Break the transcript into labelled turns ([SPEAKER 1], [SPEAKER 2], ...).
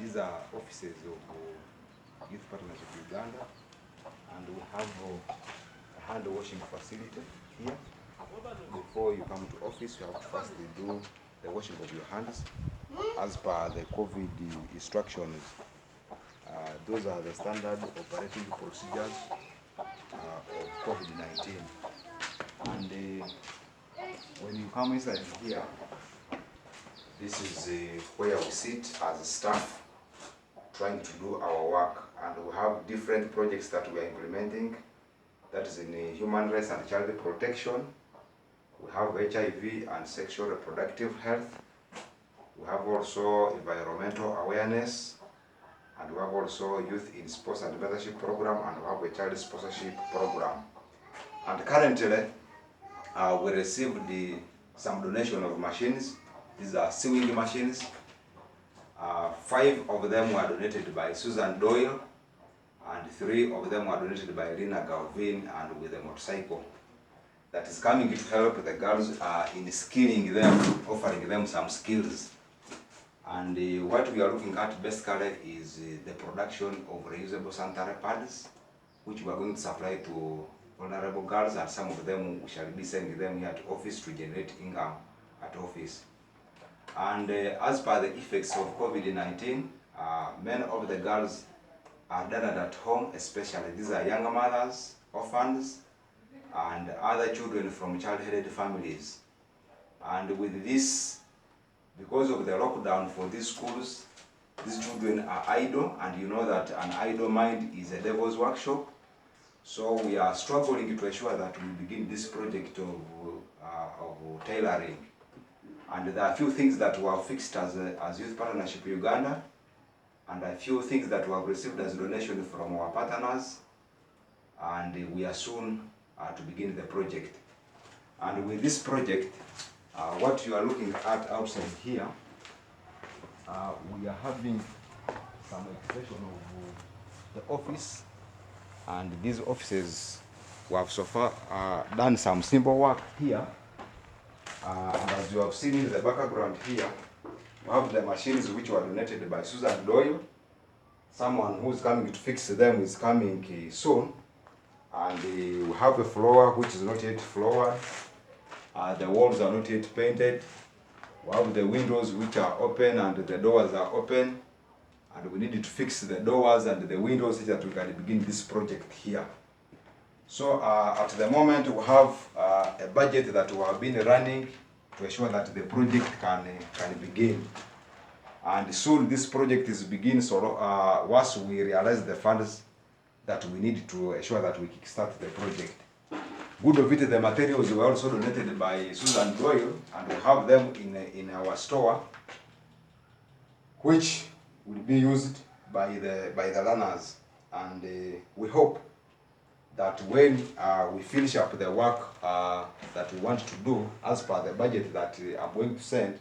[SPEAKER 1] These are offices of Youth Partnership Uganda, and we have a hand washing facility here. Before you come to office, you have to first do the washing of your hands as per the COVID instructions. Those are the standard operating procedures of COVID-19. And when you come inside here, this is where we sit as a staff trying to do our work, and we have different projects that we are implementing. That is in human rights and child protection. We have HIV and sexual reproductive health. We have also environmental awareness, and we have also youth in sports and mentorship program, and we have a child sponsorship program. And currently, we received some donation of machines. These are sewing machines. 5 of them were donated by Susan Doyle, and 3 of them were donated by Lina Galvin, and with a motorcycle that is coming to help the girls in skilling them, offering them some skills. And what we are looking at basically is the production of reusable sanitary pads, which we are going to supply to vulnerable girls, and some of them we shall be sending them here at office to generate income at office. And as per the effects of COVID-19, many of the girls are gathered at home, especially these are younger mothers, orphans, and other children from child-headed families. And with this, because of the lockdown for these schools, these children are idle, and you know that an idle mind is a devil's workshop. So we are struggling to ensure that we begin this project of tailoring. And there are a few things that were fixed as Youth Partnership Uganda, and a few things that we have received as donation from our partners, and we are soon to begin the project. And with this project, what you are looking at outside here, we are having some expression of the office, and these offices we have so far done some simple work here. And as you have seen in the background here, we have the machines which were donated by Susan Doyle. Someone who's coming to fix them is coming soon. And we have a floor which is not yet floored. The walls are not yet painted. We have the windows which are open and the doors are open. And we need to fix the doors and the windows so that we can begin this project here. So at the moment we have a budget that we have been running to ensure that the project can begin. And soon this project is begin. So once we realize the funds that we need to ensure that we kickstart the project. Good of it, the materials were also donated by Susan Doyle, and we have them in our store, which will be used by the learners. And we hope that when we finish up the work that we want to do as per the budget that I'm going to send,